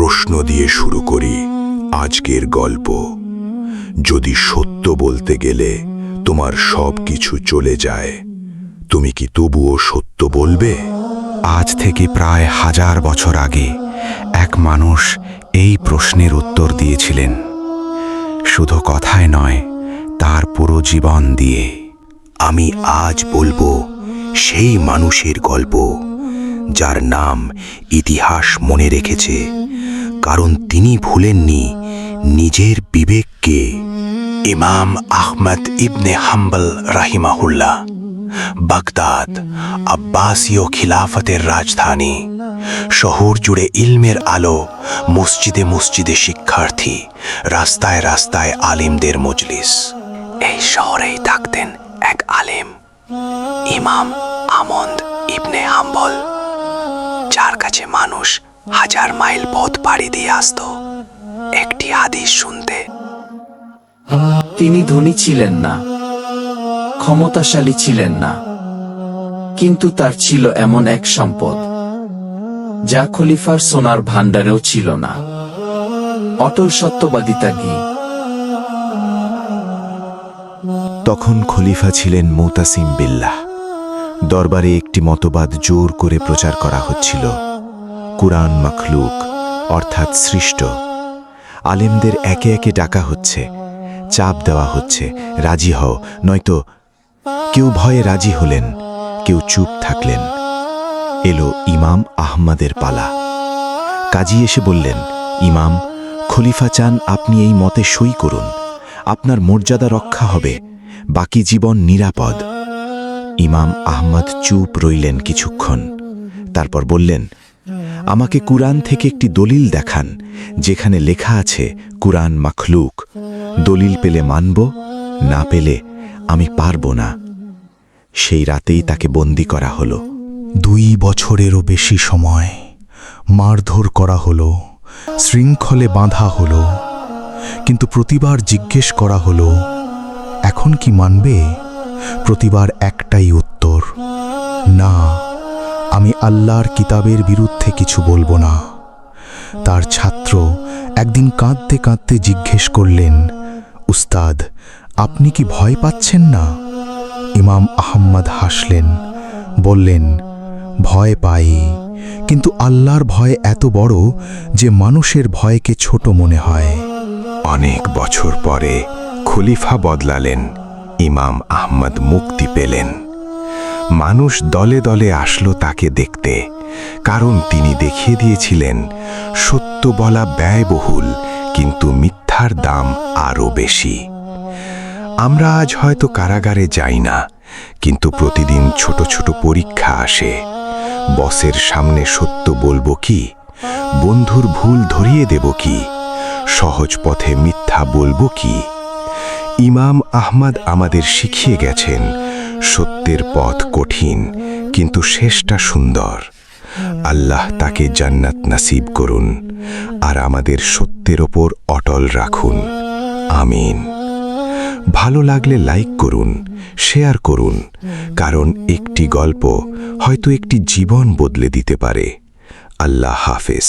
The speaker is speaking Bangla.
প্রশ্ন দিয়ে শুরু করি আজকের গল্প। যদি সত্য বলতে গেলে তোমার সব কিছু চলে যায়, তুমি কি তবুও সত্য বলবে? আজ থেকে প্রায় 1000 বছর আগে এক মানুষ এই প্রশ্নের উত্তর দিয়েছিলেন, শুধু কথায় নয়, তার পুরো জীবন দিয়ে। আমি আজ বলবো সেই মানুষের গল্প, যার নাম ইতিহাস মনে রেখেছে, কারণ তিনি ভুলেননি নিজের বিবেককে। ইমাম আহমদ ইবনে হাম্বল রাহিমাহুল্লাহ, বাগদাদ আব্বাসীয় খিলাফতের রাজধানী। শহর জুড়ে ইলমের আলো, মসজিদে মসজিদে শিক্ষার্থী, রাস্তায় রাস্তায় আলিমদের মজলিস। এই শহরেই থাকতেন এক আলেম, ইমাম আহমদ ইবনে হাম্বল, যার কাছে মানুষ 1000 মাইল পথ পাড়ি দিয়ে আসত একটি হাদিস শুনতে। তিনি ধনী ছিলেন না, ক্ষমতাশালী ছিলেন না, কিন্তু তার ছিল এমন এক সম্পদ যা খলিফার সোনার ভাণ্ডারেও ছিল না: অটল সত্যবাদিতা জ্ঞান। তখন খলিফা ছিলেন মুতাসিম বিল্লাহ। দরবারে একটি মতবাদ জোর করে প্রচার করা হচ্ছিল: কুরআন মখলুক, অর্থাৎ সৃষ্ট। আলেমদের একে একে ডাকা হচ্ছে, চাপ দেওয়া হচ্ছে, রাজি হও, নয়তো। কেউ ভয়ে রাজি হলেন, কেউ চুপ থাকলেন। এলো ইমাম আহমদের পালা। কাজী এসে বললেন, ইমাম, খলিফা চান আপনি এই মতে সই করুন, আপনার মর্যাদা রক্ষা হবে, বাকি জীবন নিরাপদ। ইমাম আহমদ চুপ রইলেন কিছুক্ষণ, তারপর বললেন, আমাকে কুরআন থেকে একটি দলিল দেখান যেখানে লেখা আছে কুরআন মখলুক। দলিল পেলে মানব, না পেলে আমি পারব না। সেই রাতেই তাকে বন্দী করা হলো। 2 বছরেরও বেশি সময় মারধর করা হলো, শৃঙ্খলে বাঁধা হলো, কিন্তু প্রতিবার জিজ্ঞেস করা হলো, এখন কি মানবে? প্রতিবার একটাই উত্তর, না, আমি আল্লাহর কিতাবের বিরুদ্ধে কিছু বলবো না। তার ছাত্র একদিন কাঁদতে কাঁদতে জিজ্ঞেস করলেন, উস্তাদ, আপনি কি ভয় পাচ্ছেন না? ইমাম আহমদ হাসলেন, বললেন, ভয় পাই, কিন্তু আল্লাহর ভয় এত বড় যে মানুষের ভয়কে ছোট মনে হয়। অনেক বছর পরে খলিফা বদলালেন, ইমাম আহমদ মুক্তি পেলেন। মানুষ দলে দলে আসলো তাকে দেখতে, কারণ তিনি দেখিয়ে দিয়েছিলেন সত্য বলা ব্যয়বহুল, কিন্তু মিথ্যার দাম আরও বেশি। আমরা আজ হয়তো কারাগারে যাই না, কিন্তু প্রতিদিন ছোট ছোট পরীক্ষা আসে। বসের সামনে সত্য বলবো কি? বন্ধুর ভুল ধরিয়ে দেব কি? সহজ পথে মিথ্যা বলবো কি? ইমাম আহমদ আমাদের শিখিয়ে গেছেন, সত্যের পথ কঠিন, কিন্তু শেষটা সুন্দর। আল্লাহ তাকে জান্নাত নসিব করুন, আর আমাদের সত্যের ওপর অটল রাখুন। আমিন। ভালো লাগলে লাইক করুন, শেয়ার করুন, কারণ একটি গল্প হয়তো একটি জীবন বদলে দিতে পারে। আল্লাহ হাফেজ।